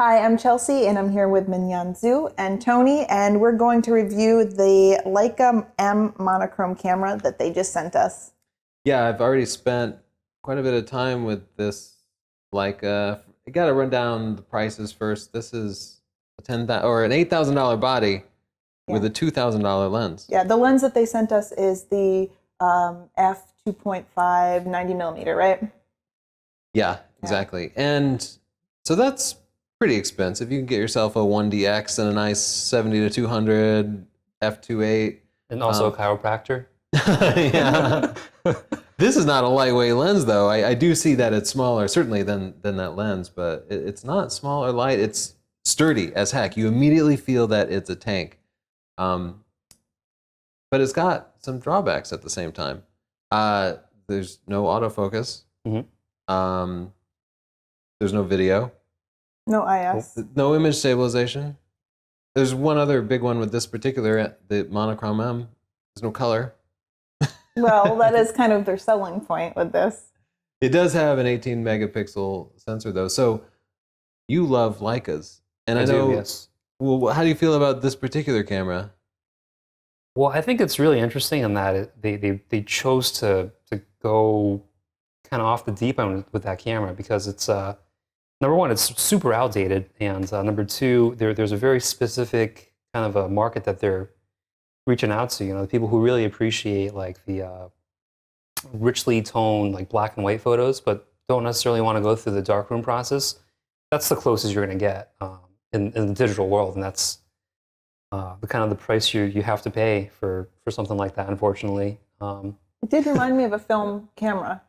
Hi, I'm Chelsea, and I'm here with Minyan Zhu and Tony, and we're going to review the Leica M Monochrom camera that they just sent us. Yeah, I've already spent quite a bit of time with this. I got to run down the prices first. This is a an $8,000 body with Yeah. a $2,000 lens. Yeah, the lens that they sent us is the f2.5 90 millimeter, right? Yeah, exactly. And so that's pretty expensive. You can get yourself a 1DX and a nice 70 to 200 f2.8. And also a chiropractor. Yeah. This is not a lightweight lens, though. I do see that it's smaller, certainly than that lens, but it's not small or light. It's sturdy as heck. You immediately feel that it's a tank. But it's got some drawbacks at the same time. There's no autofocus. Mm-hmm. There's no video. No IS. No image stabilization. There's one other big one with this particular, the Monochrom M. There's no color. Well, that is kind of their selling point with this. It does have an 18 megapixel sensor, though. So you love Leicas. And I know, do, yes. Well, how do you feel about this particular camera? Well, I think it's really interesting in that they chose to go kind of off the deep end with that camera because it's number one, it's super outdated, and number two, there's a very specific kind of a market that they're reaching out to. You know, the people who really appreciate like the richly toned like black and white photos, but don't necessarily want to go through the darkroom process. That's the closest you're going to get in the digital world, and that's the kind of the price you have to pay for something like that, unfortunately. It did remind me of a film camera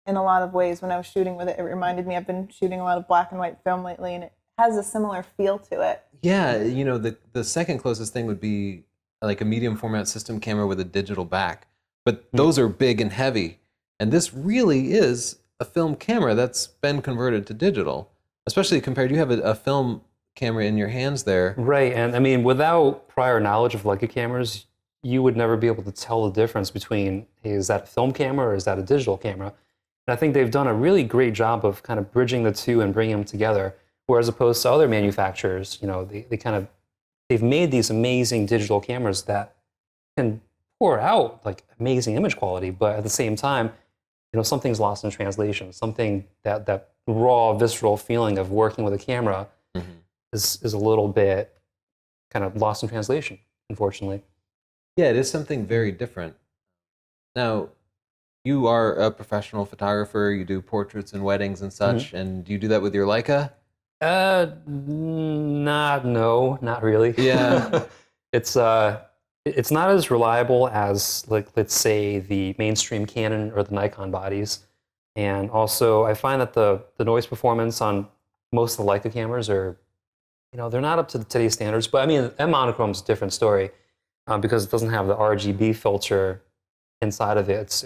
in a lot of ways when I was shooting with it. It reminded me, I've been shooting a lot of black and white film lately, and it has a similar feel to it. Yeah, you know, the second closest thing would be like a medium format system camera with a digital back. But those are big and heavy. And this really is a film camera that's been converted to digital, especially compared, you have a film camera in your hands there. Right, and I mean, without prior knowledge of Leica cameras, you would never be able to tell the difference between, hey, is that a film camera or is that a digital camera? And I think they've done a really great job of kind of bridging the two and bringing them together, whereas opposed to other manufacturers, you know, they've made these amazing digital cameras that can pour out like amazing image quality, but at the same time, you know, something's lost in translation. Something that raw, visceral feeling of working with a camera is a little bit kind of lost in translation, unfortunately. Yeah, it is something very different. Now, you are a professional photographer. You do portraits and weddings and such, and do you do that with your Leica? Not really. Yeah. It's not as reliable as, like, let's say the mainstream Canon or the Nikon bodies. And also I find that the noise performance on most of the Leica cameras are, you know, they're not up to today's standards. But I mean, M Monochrom's a different story because it doesn't have the RGB filter inside of it.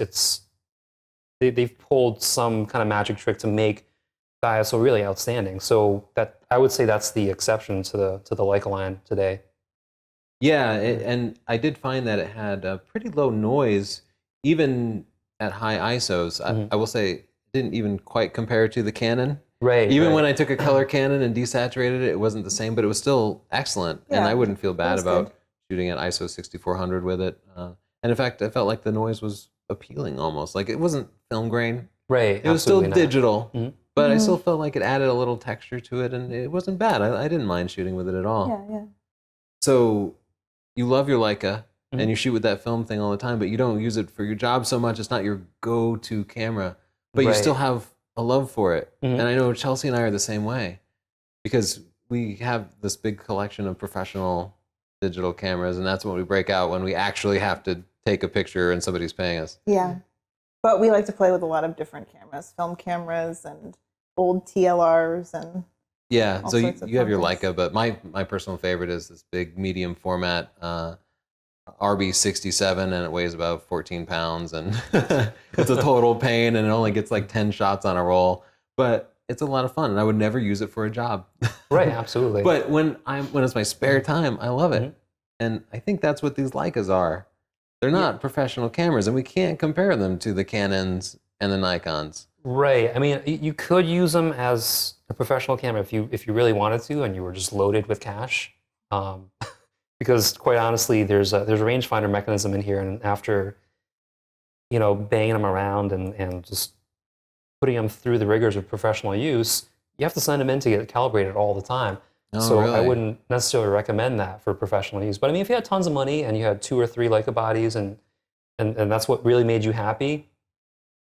They've pulled some kind of magic trick to make the ISO really outstanding. So that, I would say, that's the exception to the Leica line today. Yeah, and I did find that it had a pretty low noise, even at high ISOs. I will say it didn't even quite compare to the Canon. Right. Even when I took a color Canon and desaturated it, it wasn't the same, but it was still excellent. Yeah, and I wouldn't feel bad about good. shooting at ISO 6400 with it. And in fact, I felt like the noise was appealing almost. Like it wasn't film grain. Right. It was still not. digital, but I still felt like it added a little texture to it, and it wasn't bad. I didn't mind shooting with it at all. Yeah. So you love your Leica, and you shoot with that film thing all the time, but you don't use it for your job so much. It's not your go-to camera, but you still have a love for it. And I know Chelsea and I are the same way because we have this big collection of professional digital cameras, and that's when we break out when we actually have to take a picture and somebody's paying us. Yeah. But we like to play with a lot of different cameras, film cameras and old TLRs and Yeah, all so sorts of you have your fun things. Leica, but my personal favorite is this big medium format RB67, and it weighs about 14 pounds, and it's a total pain, and it only gets like 10 shots on a roll, but it's a lot of fun, and I would never use it for a job. Right, absolutely. But when it's my spare time, I love it, and I think that's what these Leicas are. They're not professional cameras, and we can't compare them to the Canons and the Nikons. Right. I mean, you could use them as a professional camera if you really wanted to, and you were just loaded with cash. Um, because quite honestly, there's a rangefinder mechanism in here, and after banging them around and just putting them through the rigors of professional use, you have to send them in to get calibrated all the time. Oh, So I really? wouldn't necessarily recommend that for professional use. But I mean, if you had tons of money and you had 2 or 3 Leica bodies and that's what really made you happy,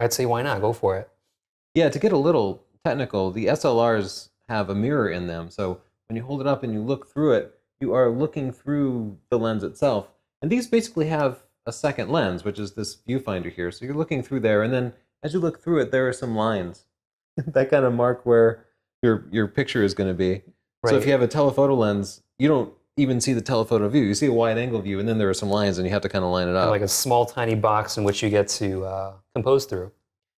I'd say why not? Go for it. Yeah, to get a little technical, the SLRs have a mirror in them. So when you hold it up and you look through it, you are looking through the lens itself. And these basically have a second lens, which is this viewfinder here. So you're looking through there, and then as you look through it, there are some lines that kind of mark where your picture is going to be. So if Right. you have a telephoto lens, you don't even see the telephoto view. You see a wide angle view, and then there are some lines, and you have to kind of line it up. Like a small, tiny box in which you get to compose through,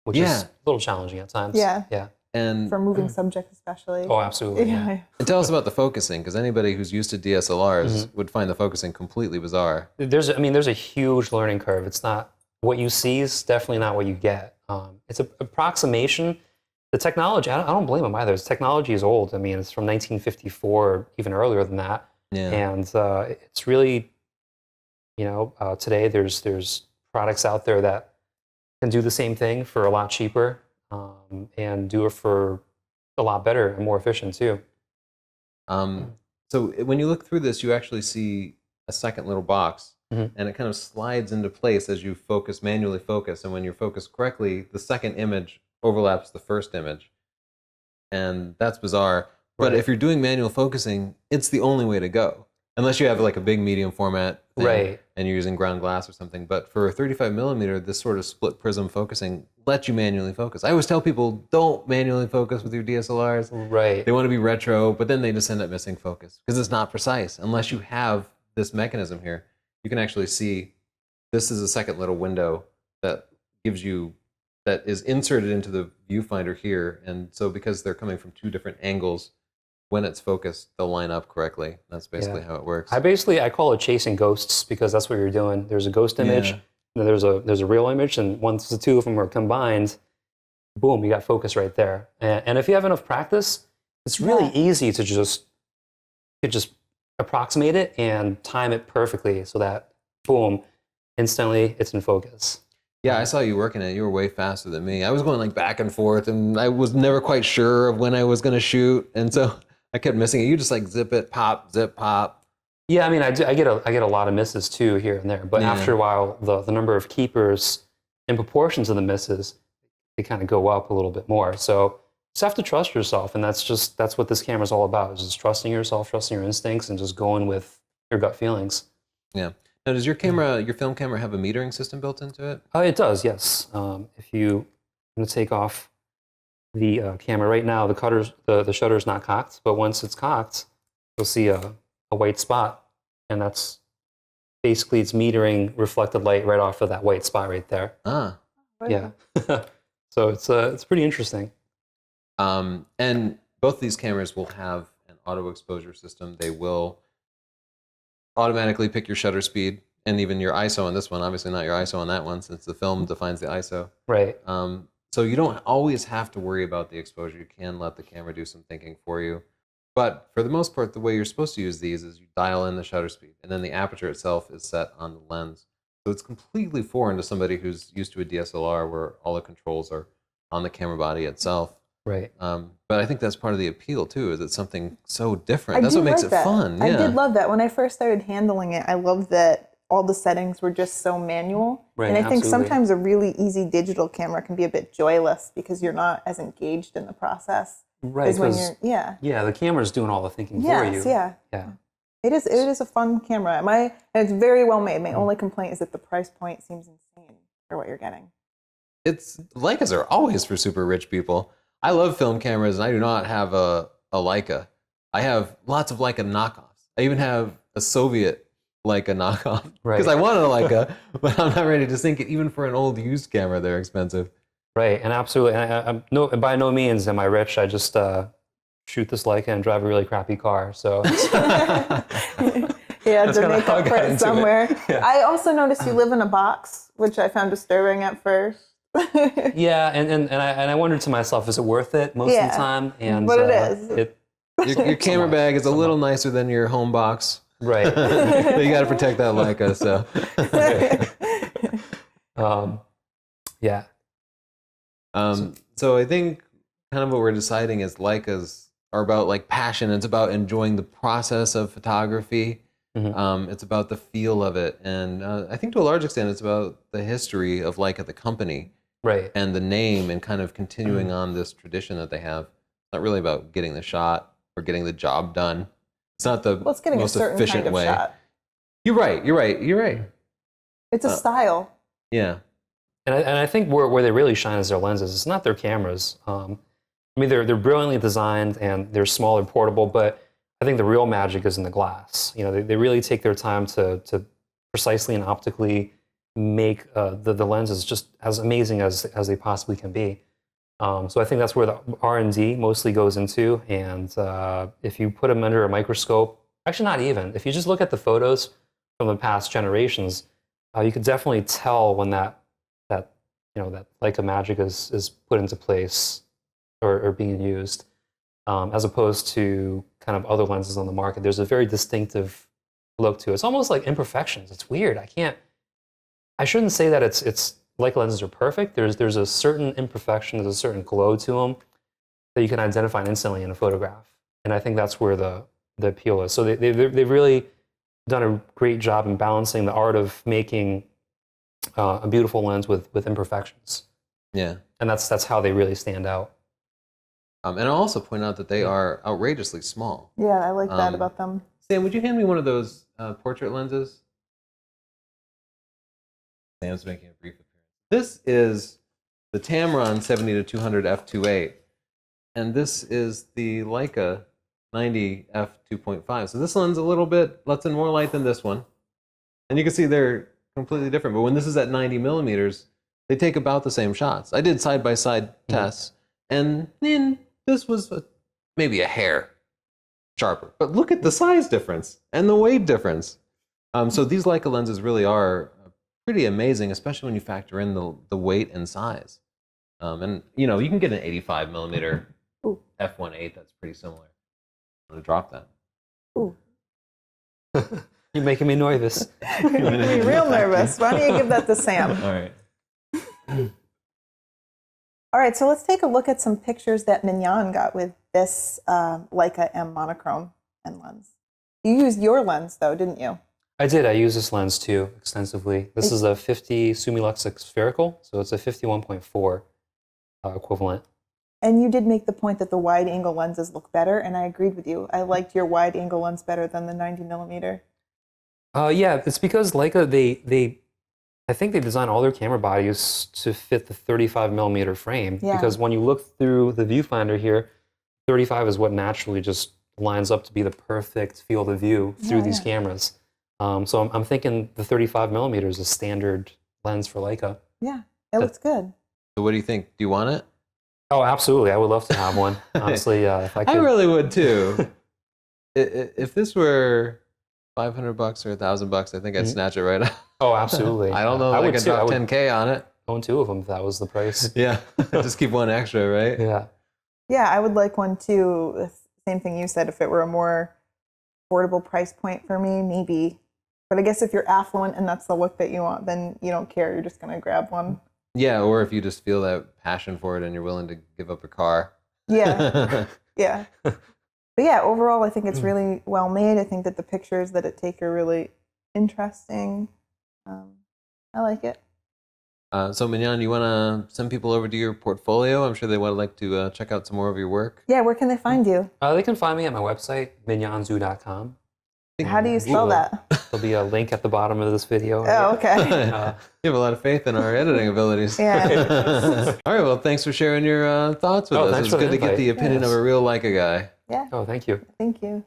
which is Yeah. a little challenging at times. Yeah. Yeah. And For moving subjects, especially. Oh, absolutely. Yeah. Yeah. And tell us about the focusing, because anybody who's used to DSLRs would find the focusing completely bizarre. There's a huge learning curve. It's not what you see is definitely not what you get. It's an approximation. The technology, I don't blame them either. The technology is old. I mean, it's from 1954, even earlier than that. Yeah. And it's really, today there's products out there that can do the same thing for a lot cheaper and do it for a lot better and more efficient too. So when you look through this, you actually see a second little box, Mhm. and it kind of slides into place as you manually focus. And when you're focused correctly, the second image overlaps the first image. And that's bizarre. But Right. if you're doing manual focusing, it's the only way to go. Unless you have like a big medium format thing Right. and you're using ground glass or something. But for a 35 millimeter, this sort of split prism focusing lets you manually focus. I always tell people, don't manually focus with your DSLRs. Right. They want to be retro, but then they just end up missing focus because it's not precise. Unless you have this mechanism here, you can actually see this is a second little window that gives you, that is inserted into the viewfinder here. And so because they're coming from two different angles, when it's focused, they'll line up correctly. That's basically how it works. I call it chasing ghosts because that's what you're doing. There's a ghost image, Yeah. and then there's a real image, and once the two of them are combined, boom, you got focus right there. And if you have enough practice, it's really easy to just approximate it and time it perfectly so that boom, instantly it's in focus. Yeah, I saw you working it. You were way faster than me. I was going like back and forth, and I was never quite sure of when I was going to shoot, and so I kept missing it. You just like zip it, pop, zip, pop. Yeah, I mean, I get a lot of misses too here and there, but Yeah. after a while, the number of keepers in proportion to the misses, they kind of go up a little bit more. So you just have to trust yourself, and that's what this camera is all about: is just trusting yourself, trusting your instincts, and just going with your gut feelings. Yeah. Now, does your camera, your film camera, have a metering system built into it? It does, yes. If I'm going to take off the camera right now, the shutter is not cocked, but once it's cocked, you'll see a white spot, and that's basically it's metering reflected light right off of that white spot right there. Ah. Yeah. So it's pretty interesting. And both these cameras will have an auto exposure system. They will automatically pick your shutter speed and even your ISO on this one. Obviously not your ISO on that one, since the film defines the ISO. Right. So you don't always have to worry about the exposure. You can let the camera do some thinking for you. But for the most part, the way you're supposed to use these is you dial in the shutter speed, and then the aperture itself is set on the lens. So it's completely foreign to somebody who's used to a DSLR where all the controls are on the camera body itself. Right. But I think that's part of the appeal too, is it's something so different. I That's do what makes like it that. fun. I Yeah. did love that. When I first started handling it, I loved that all the settings were just so manual. Right, and I think absolutely. sometimes a really easy digital camera can be a bit joyless because you're not as engaged in the process. Right. As when 'Cause, you're, the camera's doing all the thinking for yes, you. yeah. Yeah. It is a fun camera. And it's very well made. My only complaint is that the price point seems insane for what you're getting. Leicas are always for super rich people. I love film cameras, and I do not have a Leica. I have lots of Leica knockoffs. I even have a Soviet Leica knockoff because I wanted a Leica, but I'm not ready to sink it. Even for an old used camera, they're expensive. Right. And absolutely. And by no means am I rich. I just shoot this Leica and drive a really crappy car. So Yeah, That's to kinda make how I up for got it into it. somewhere. Yeah. I also noticed you live in a box, which I found disturbing at first. Yeah, and I wondered to myself, is it worth it most of the time? And but it is. Your camera bag is a little nicer than your home box. Right. But you got to protect that Leica, so. Yeah. So I think kind of what we're deciding is Leicas are about like passion. It's about enjoying the process of photography. It's about the feel of it. And I think to a large extent, it's about the history of Leica, the company. Right. And the name and kind of continuing on this tradition that they have. It's not really about getting the shot or getting the job done. It's not the Well, it's getting most a certain efficient kind of way. shot. You're right. It's a style. Yeah. And I think where they really shine is their lenses. It's not their cameras. I mean, they're brilliantly designed and they're small and portable, but I think the real magic is in the glass. You know, they really take their time to precisely and optically make the lenses just as amazing as they possibly can be. So I think that's where the R&D mostly goes into. And if you put them under a microscope, actually not even, if you just look at the photos from the past generations, you could definitely tell when that Leica magic is put into place or being used, as opposed to kind of other lenses on the market. There's a very distinctive look to it. It's almost like imperfections. It's weird. I shouldn't say that it's Leica lenses are perfect. There's a certain imperfection, there's a certain glow to them that you can identify instantly in a photograph. And I think that's where the appeal is. So they've really done a great job in balancing the art of making a beautiful lens with imperfections. Yeah. And that's how they really stand out. And I'll also point out that they are outrageously small. Yeah, I like that about them. Sam, would you hand me one of those portrait lenses? Sam's making a brief appearance. This is the Tamron 70-200 f2.8, and this is the Leica 90 f2.5. So this lens a little bit lets in more light than this one, and you can see they're completely different. But when this is at 90 millimeters, they take about the same shots. I did side-by-side tests, and then this was maybe a hair sharper. But look at the size difference and the weight difference. So these Leica lenses really are pretty amazing, especially when you factor in the weight and size. And you know, you can get an 85 millimeter f1.8 that's pretty similar. I'm gonna drop that. Ooh. You're making me nervous. You're making me real nervous. Why don't you give that to Sam? All right. All right, so let's take a look at some pictures that Minyan got with this Leica M Monochrom and lens. You used your lens, though, didn't you? I did. I use this lens, too, extensively. This is a 50 Summilux spherical, so it's a 51.4 equivalent. And you did make the point that the wide-angle lenses look better, and I agreed with you. I liked your wide-angle lens better than the 90 millimeter. Yeah, it's because Leica, I think they design all their camera bodies to fit the 35 millimeter frame. Yeah. Because when you look through the viewfinder here, 35 is what naturally just lines up to be the perfect field of view through these cameras. So I'm thinking the 35 millimeter is a standard lens for Leica. Yeah, it looks good. So what do you think? Do you want it? Oh, absolutely. I would love to have one. Honestly, if I could. I really would too. If this were $500 or $1,000, I think I'd snatch it right out. Oh, absolutely. I don't know if I could drop 10K on it. Own two of them if that was the price. Yeah, just keep one extra, right? Yeah. Yeah, I would like one too. The same thing you said. If it were a more affordable price point for me, maybe. But I guess if you're affluent and that's the look that you want, then you don't care. You're just going to grab one. Yeah, or if you just feel that passion for it and you're willing to give up a car. Yeah, yeah. But yeah, overall, I think it's really well made. I think that the pictures that it take are really interesting. I like it. So Minyan, you want to send people over to your portfolio? I'm sure they would like to check out some more of your work. Yeah, where can they find you? They can find me at my website, minyanzhu.com. How do you spell that? There'll be a link at the bottom of this video. Oh, okay. You have a lot of faith in our editing abilities. Yeah. All right, well, thanks for sharing your thoughts with us. Thanks It's for the good to get invite. the opinion of a real Leica guy. Yeah. Oh, thank you. Thank you.